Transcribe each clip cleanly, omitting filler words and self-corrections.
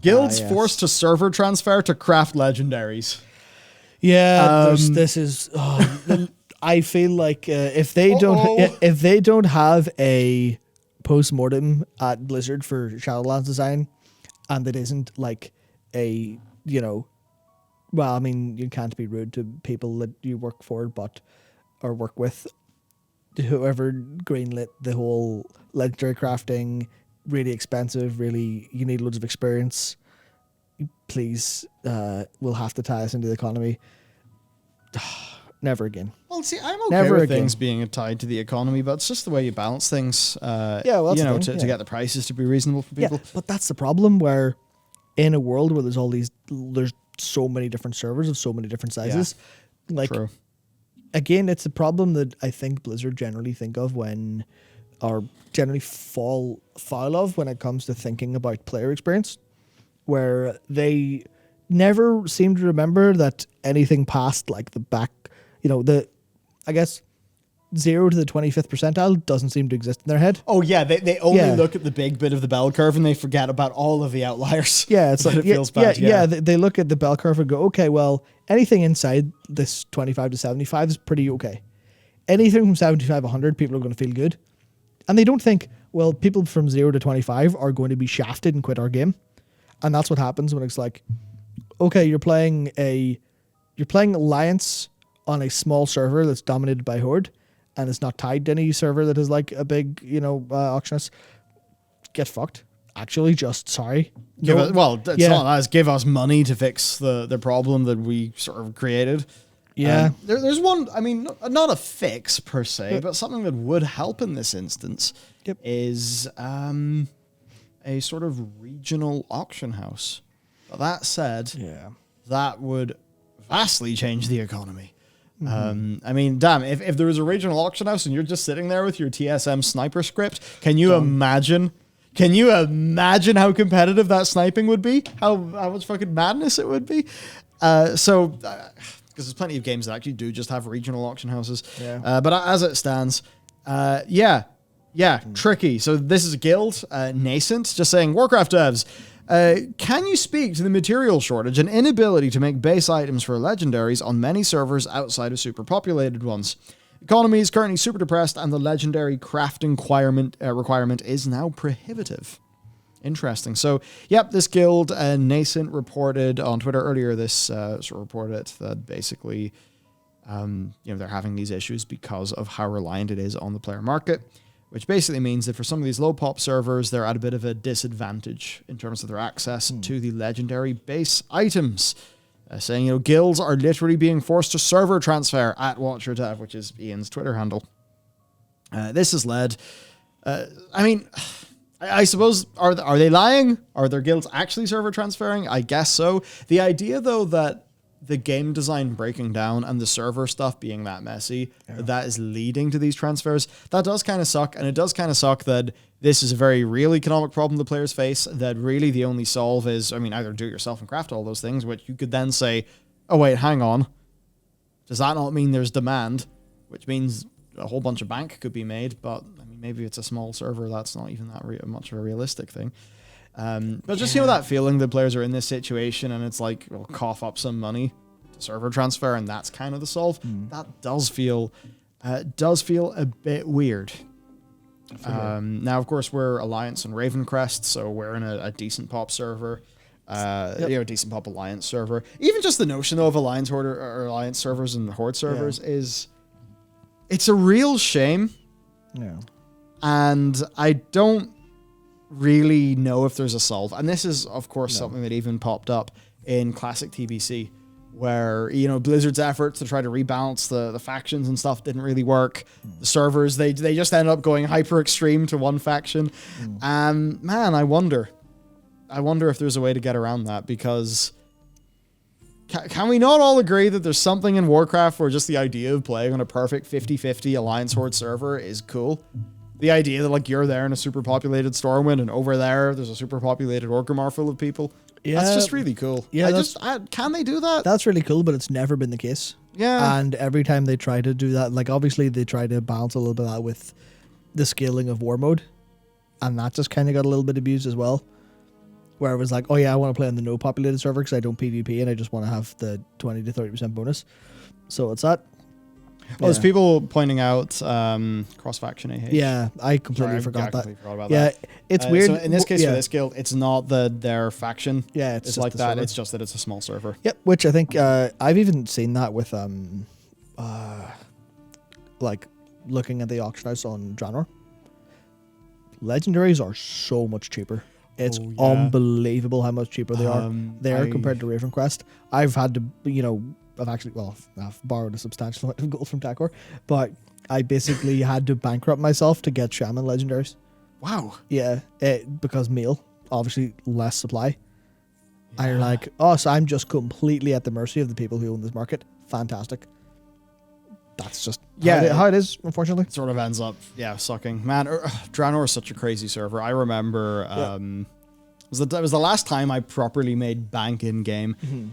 Guilds forced to server transfer to craft legendaries. Yeah, this is. I feel like if they don't have a post-mortem at Blizzard for Shadowlands design, and it isn't like a, well, I mean, you can't be rude to people that you work for, or work with, whoever greenlit the whole legendary crafting, really expensive, really, you need loads of experience. Please, we'll have to tie us into the economy. Never again. Well, see, I'm okay with things being tied to the economy, but it's just the way you balance things. To get the prices to be reasonable for people. Yeah, but that's the problem. Where in a world where there's so many different servers of so many different sizes, True. Again, it's a problem that I think Blizzard generally generally fall foul of when it comes to thinking about player experience, where they never seem to remember that anything past like the back, I guess 0 to the 25th percentile doesn't seem to exist in their head. Oh yeah, they only look at the big bit of the bell curve and they forget about all of the outliers. Yeah, it's like it feels bad. They look at the bell curve and go, okay, well, anything inside this 25 to 75 is pretty okay. Anything from 75 to 100, people are going to feel good, and they don't think, well, people from 0 to 25 are going to be shafted and quit our game, and that's what happens when it's like, okay, you're playing Alliance on a small server that's dominated by Horde, and it's not tied to any server that is like a big, auctionist. Get fucked. Actually, just sorry. It's not as give us money to fix the problem that we sort of created. Yeah. There's one, I mean, not a fix per se, but something that would help in this instance is a sort of regional auction house. But that said, that would vastly change the economy. Mm-hmm. I mean, damn, if there was a regional auction house and you're just sitting there with your TSM sniper script, can you imagine how competitive that sniping would be? How much fucking madness it would be? Because there's plenty of games that actually do just have regional auction houses. Yeah. But as it stands, tricky. So this is a guild, nascent, just saying, Warcraft devs, can you speak to the material shortage and inability to make base items for legendaries on many servers outside of superpopulated ones? Economy is currently super depressed and the legendary crafting requirement is now prohibitive. Interesting. So, this guild, Nascent, reported on Twitter earlier reported that basically, they're having these issues because of how reliant it is on the player market, which basically means that for some of these low pop servers, they're at a bit of a disadvantage in terms of their access to the legendary base items. Saying, guilds are literally being forced to server transfer at WatcherDev, which is Ian's Twitter handle. This has led, I suppose, are they lying? Are their guilds actually server transferring? I guess so. The idea, though, that the game design breaking down and the server stuff being that messy, that is leading to these transfers, that does kind of suck. And it does kind of suck that this is a very real economic problem the players face, that really the only solve is, either do it yourself and craft all those things, which you could then say, oh, wait, hang on. Does that not mean there's demand? Which means a whole bunch of bank could be made, but maybe it's a small server. That's not even that much of a realistic thing. But just, that feeling that players are in this situation and it's like, we'll cough up some money to server transfer and that's kind of the solve. That does feel a bit weird. Now, of course, we're Alliance and Ravencrest, so we're in a decent pop server, a decent pop Alliance server. Even just the notion, though, of Alliance Horde or Alliance servers and Horde servers it's a real shame. Yeah. And I don't really know if there's a solve. And this is, of course, something that even popped up in classic TBC, where, Blizzard's efforts to try to rebalance the factions and stuff didn't really work. The servers, they just ended up going hyper extreme to one faction. Man, I wonder if there's a way to get around that, because can we not all agree that there's something in Warcraft where just the idea of playing on a perfect 50-50 Alliance Horde server is cool? The idea that, you're there in a super populated Stormwind and over there's a super populated Orgrimmar full of people. Yeah. That's just really cool. Yeah. Can they do that? That's really cool, but it's never been the case. Yeah. And every time they try to do that, obviously they try to balance a little bit of that with the scaling of War Mode. And that just kind of got a little bit abused as well. where it was like, oh yeah, I want to play on the no populated server because I don't PvP and I just want to have the 20 to 30% bonus. So it's that. Well, there's people pointing out cross-faction AH. Yeah, I completely forgot that. Completely forgot about yeah, that. it's weird. So in this case, for this guild, it's not their faction. Yeah, it's like that. Server. It's just that it's a small server. Yep, which I think I've even seen that with like looking at the auction house on Draenor. Legendaries are so much cheaper. It's unbelievable how much cheaper they are there compared to Raven Quest. I've had to, I've borrowed a substantial amount of gold from Takor, but I basically had to bankrupt myself to get Shaman Legendaries. Wow. Yeah, because meal, obviously less supply. Yeah. And you're like, so I'm just completely at the mercy of the people who own this market. Fantastic. That's just how it is, unfortunately. It sort of ends up, sucking. Man, Draenor is such a crazy server. I remember it was the last time I properly made bank in-game. Mm-hmm.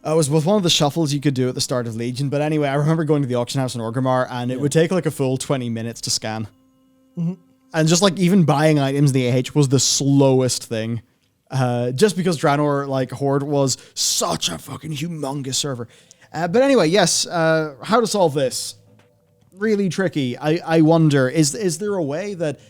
It was with one of the shuffles you could do at the start of Legion. But anyway, I remember going to the auction house in Orgrimmar, and it would take like a full 20 minutes to scan. Mm-hmm. And just like even buying items in the AH was the slowest thing. Just because Draenor, like Horde, was such a fucking humongous server. But anyway, yes, how to solve this? Really tricky. I wonder, is there a way that...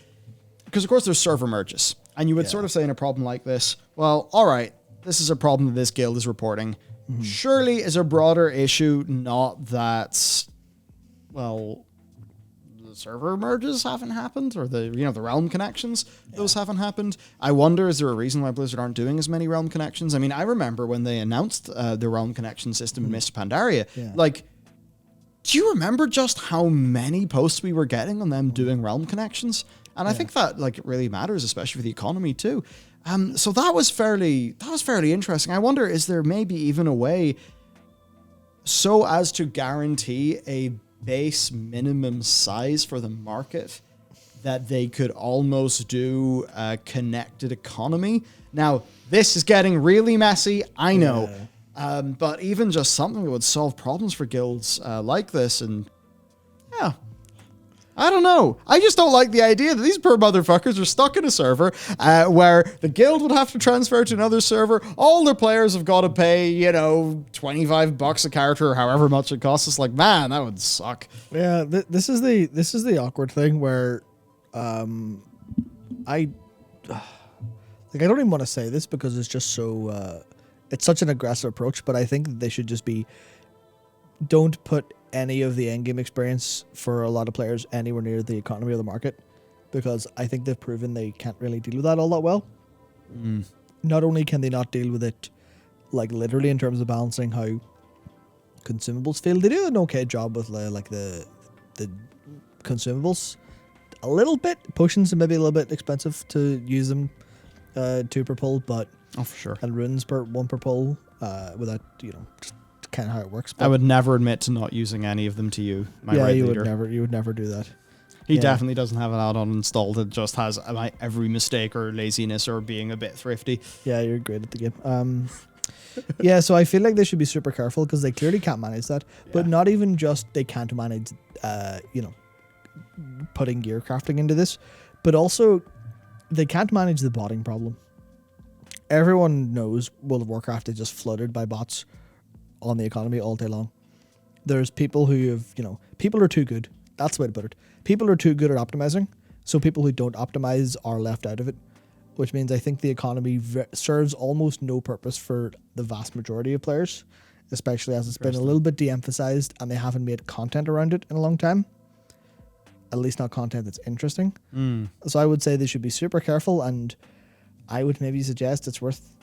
Because, of course, there's server merges. And you would sort of say in a problem like this, well, all right, this is a problem that this guild is reporting. Mm-hmm. Surely is a broader issue not that, well, the server merges haven't happened, or the realm connections, those haven't happened. I wonder, is there a reason why Blizzard aren't doing as many realm connections? I mean, I remember when they announced the realm connection system in Mists of Pandaria, like, do you remember just how many posts we were getting on them doing realm connections? And I think that like really matters, especially for the economy too. So that was fairly interesting. I wonder, is there maybe even a way so as to guarantee a base minimum size for the market that they could almost do a connected economy? Now, this is getting really messy, I know. But even just something that would solve problems for guilds like this, and I don't know. I just don't like the idea that these poor motherfuckers are stuck in a server where the guild would have to transfer to another server. All their players have got to pay, $25 a character or however much it costs. It's like, man, that would suck. Yeah, this is the awkward thing where I don't even want to say this because it's just so it's such an aggressive approach, but I think that they should just don't put any of the endgame experience for a lot of players anywhere near the economy or the market, because I think they've proven they can't really deal with that all that well. Not only can they not deal with it like literally in terms of balancing how consumables feel, they do an okay job with like the consumables a little bit. Potions are maybe a little bit expensive to use them 2 per pull, but for sure, and runes 1 per pull without just kind of how it works. But I would never admit to not using any of them to you, my raid leader. You would never do that. He definitely doesn't have an add-on installed. It just has every mistake or laziness or being a bit thrifty. Yeah, you're great at the game. So I feel like they should be super careful because they clearly can't manage that. But not even just they can't manage, putting gear crafting into this, but also they can't manage the botting problem. Everyone knows World of Warcraft is just flooded by bots on the economy all day long. There's people who have, people are too good. That's the way to put it. People are too good at optimizing, so people who don't optimize are left out of it, which means I think the economy serves almost no purpose for the vast majority of players, especially as it's been a little bit de-emphasized and they haven't made content around it in a long time. At least not content that's interesting. So I would say they should be super careful, and I would maybe suggest it's worth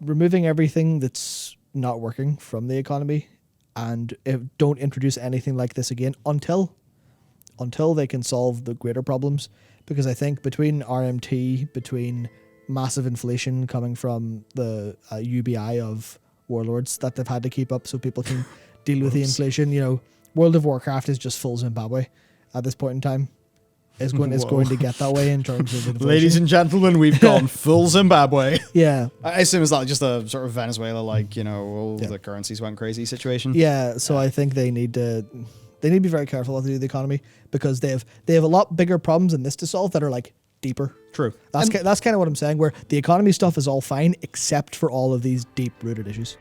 removing everything that's not working from the economy, and don't introduce anything like this again until they can solve the greater problems. Because I think between RMT, between massive inflation coming from the UBI of warlords that they've had to keep up so people can deal with the inflation, World of Warcraft is just full Zimbabwe at this point in time. It's going to get that way in terms of inflation. Ladies and gentlemen, we've gone full Zimbabwe. Yeah. I assume it's not just a sort of Venezuela, the currencies went crazy situation. Yeah, so I think they need to be very careful how they do the economy, because they have a lot bigger problems than this to solve that are like deeper. True. That's kind of what I'm saying, where the economy stuff is all fine except for all of these deep-rooted issues.